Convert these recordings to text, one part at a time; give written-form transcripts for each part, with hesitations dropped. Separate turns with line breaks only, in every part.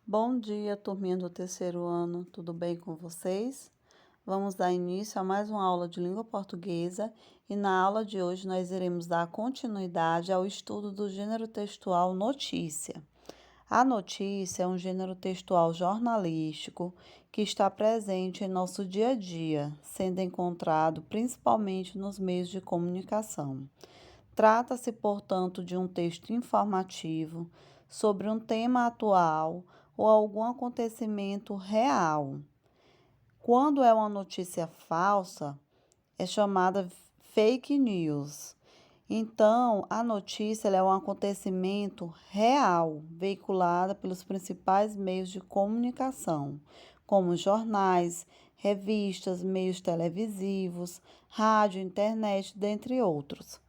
Bom dia, turminha do terceiro ano, tudo bem com vocês? Vamos dar início a mais uma aula de língua portuguesa e na aula de hoje nós iremos dar continuidade ao estudo do gênero textual notícia. A notícia é um gênero textual jornalístico que está presente em nosso dia a dia, sendo encontrado principalmente nos meios de comunicação. Trata-se, portanto, de um texto informativo sobre um tema atual ou algum acontecimento real. Quando é uma notícia falsa, é chamada fake news. Então, a notícia é um acontecimento real, veiculada pelos principais meios de comunicação, como jornais, revistas, meios televisivos, rádio, internet, dentre outros.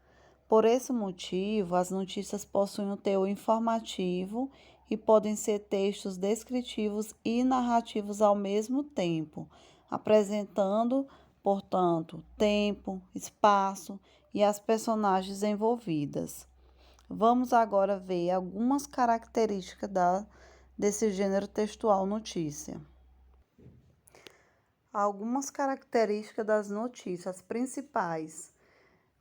Por esse motivo, as notícias possuem um teor informativo e podem ser textos descritivos e narrativos ao mesmo tempo, apresentando, portanto, tempo, espaço e as personagens envolvidas. Vamos agora ver algumas características desse gênero textual notícia. Algumas características das notícias principais.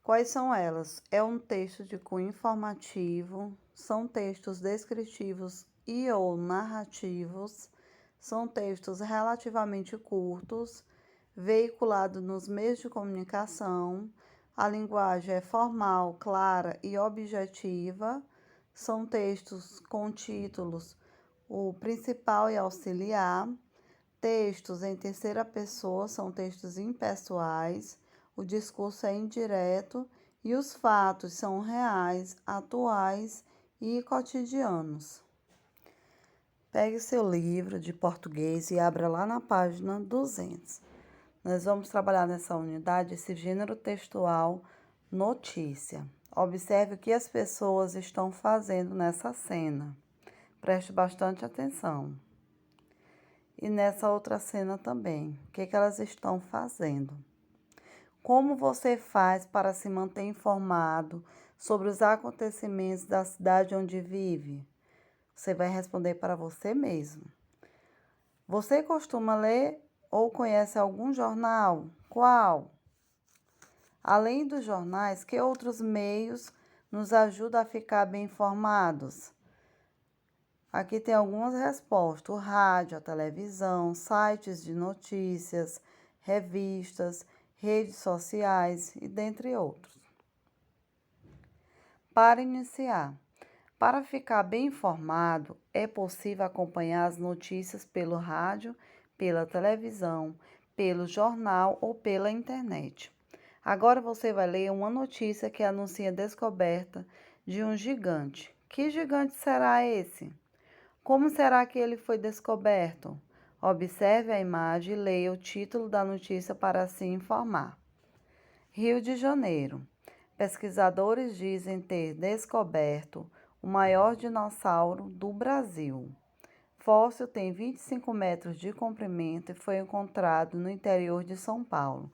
Quais são elas? É um texto de cunho informativo, são textos descritivos e ou narrativos, são textos relativamente curtos, veiculados nos meios de comunicação, a linguagem é formal, clara e objetiva, são textos com títulos, o principal e auxiliar, textos em terceira pessoa, são textos impessoais, o discurso é indireto e os fatos são reais, atuais e cotidianos. Pegue seu livro de português e abra lá na página 200. Nós vamos trabalhar nessa unidade esse gênero textual notícia. Observe o que as pessoas estão fazendo nessa cena. Preste bastante atenção. E nessa outra cena também, o que elas estão fazendo. Como você faz para se manter informado sobre os acontecimentos da cidade onde vive? Você vai responder para você mesmo. Você costuma ler ou conhece algum jornal? Qual? Além dos jornais, que outros meios nos ajudam a ficar bem informados? Aqui tem algumas respostas: o rádio, a televisão, sites de notícias, revistas, redes sociais e dentre outros. Para iniciar, para ficar bem informado, é possível acompanhar as notícias pelo rádio, pela televisão, pelo jornal ou pela internet. Agora você vai ler uma notícia que anuncia a descoberta de um gigante. Que gigante será esse? Como será que ele foi descoberto? Observe a imagem e leia o título da notícia para se informar. Rio de Janeiro. Pesquisadores dizem ter descoberto o maior dinossauro do Brasil. Fóssil tem 25 metros de comprimento e foi encontrado no interior de São Paulo.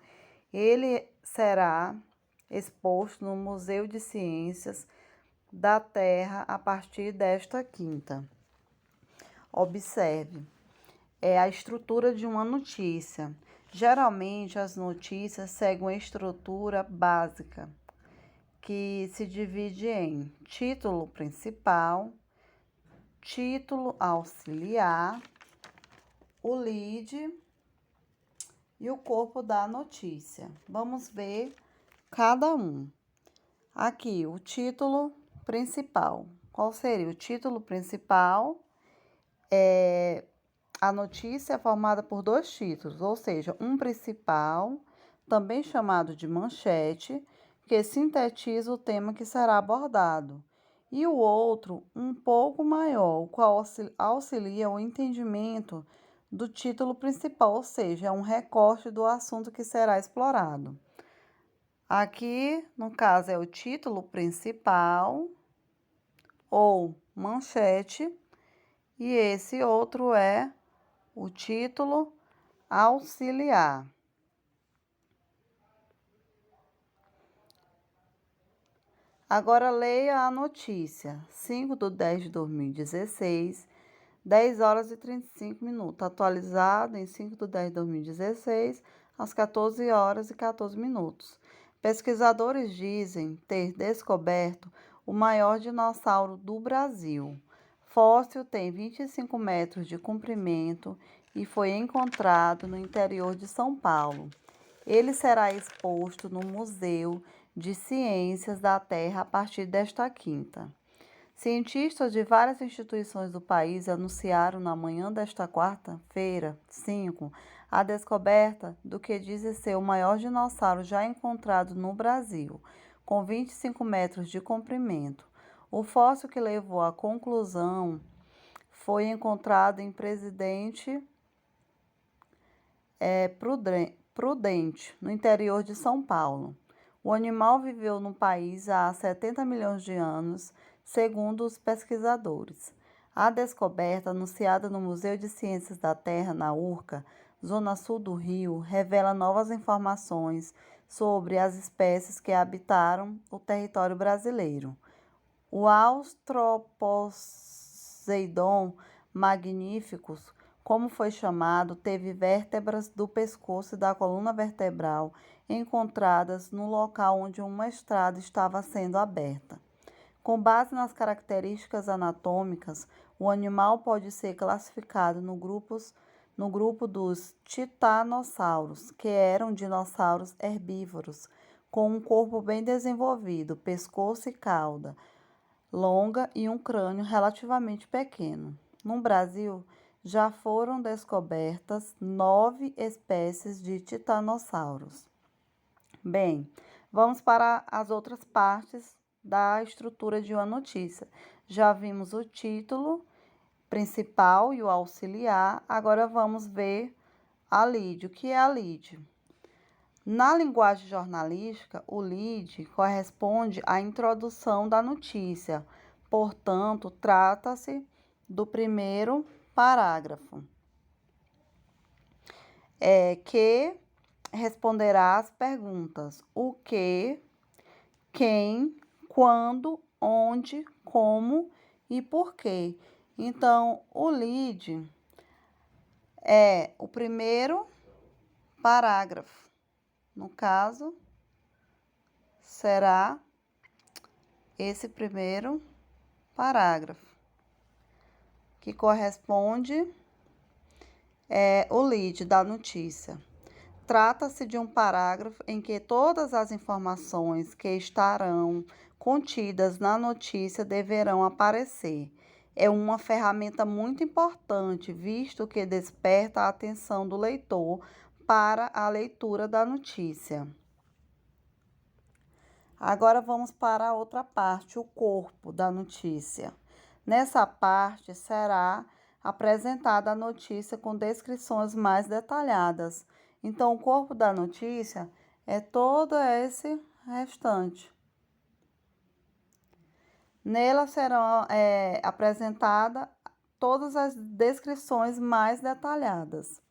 Ele será exposto no Museu de Ciências da Terra a partir desta quinta. Observe, é a estrutura de uma notícia. Geralmente, as notícias seguem uma estrutura básica, que se divide em título principal, título auxiliar, o lead e o corpo da notícia. Vamos ver cada um. Aqui, o título principal. Qual seria o título principal? A notícia é formada por dois títulos, ou seja, um principal, também chamado de manchete, que sintetiza o tema que será abordado, e o outro, um pouco maior, o qual auxilia o entendimento do título principal, ou seja, é um recorte do assunto que será explorado. Aqui, no caso, é o título principal ou manchete, e esse outro é o título auxiliar. Agora leia a notícia. 5/10/2016, 10 horas e 35 minutos, atualizado em 5/10/2016, às 14 horas e 14 minutos. Pesquisadores dizem ter descoberto o maior dinossauro do Brasil. Fóssil tem 25 metros de comprimento e foi encontrado no interior de São Paulo. Ele será exposto no Museu de Ciências da Terra a partir desta quinta. Cientistas de várias instituições do país anunciaram na manhã desta quarta-feira, 5, a descoberta do que dizem ser o maior dinossauro já encontrado no Brasil, com 25 metros de comprimento. O fóssil que levou à conclusão foi encontrado em Presidente Prudente, no interior de São Paulo. O animal viveu no país há 70 milhões de anos, segundo os pesquisadores. A descoberta, anunciada no Museu de Ciências da Terra, na Urca, zona sul do Rio, revela novas informações sobre as espécies que habitaram o território brasileiro. O Australoposeidon magnificus, como foi chamado, teve vértebras do pescoço e da coluna vertebral encontradas no local onde uma estrada estava sendo aberta. Com base nas características anatômicas, o animal pode ser classificado no grupo dos titanossauros, que eram dinossauros herbívoros, com um corpo bem desenvolvido, pescoço e cauda longa e um crânio relativamente pequeno. No Brasil, já foram descobertas 9 espécies de titanossauros. Bem, vamos para as outras partes da estrutura de uma notícia. Já vimos o título principal e o auxiliar, agora vamos ver a lead. O que é a lead? Na linguagem jornalística, o lead corresponde à introdução da notícia, portanto, trata-se do primeiro parágrafo, que responderá às perguntas: o que, quem, quando, onde, como e por quê. Então, o lead é o primeiro parágrafo. No caso, será esse primeiro parágrafo, que corresponde o lead da notícia. Trata-se de um parágrafo em que todas as informações que estarão contidas na notícia deverão aparecer. É uma ferramenta muito importante, visto que desperta a atenção do leitor para a leitura da notícia. Agora vamos para a outra parte, o corpo da notícia. Nessa parte será apresentada a notícia com descrições mais detalhadas. Então, o corpo da notícia é todo esse restante. Nela serão apresentadas todas as descrições mais detalhadas.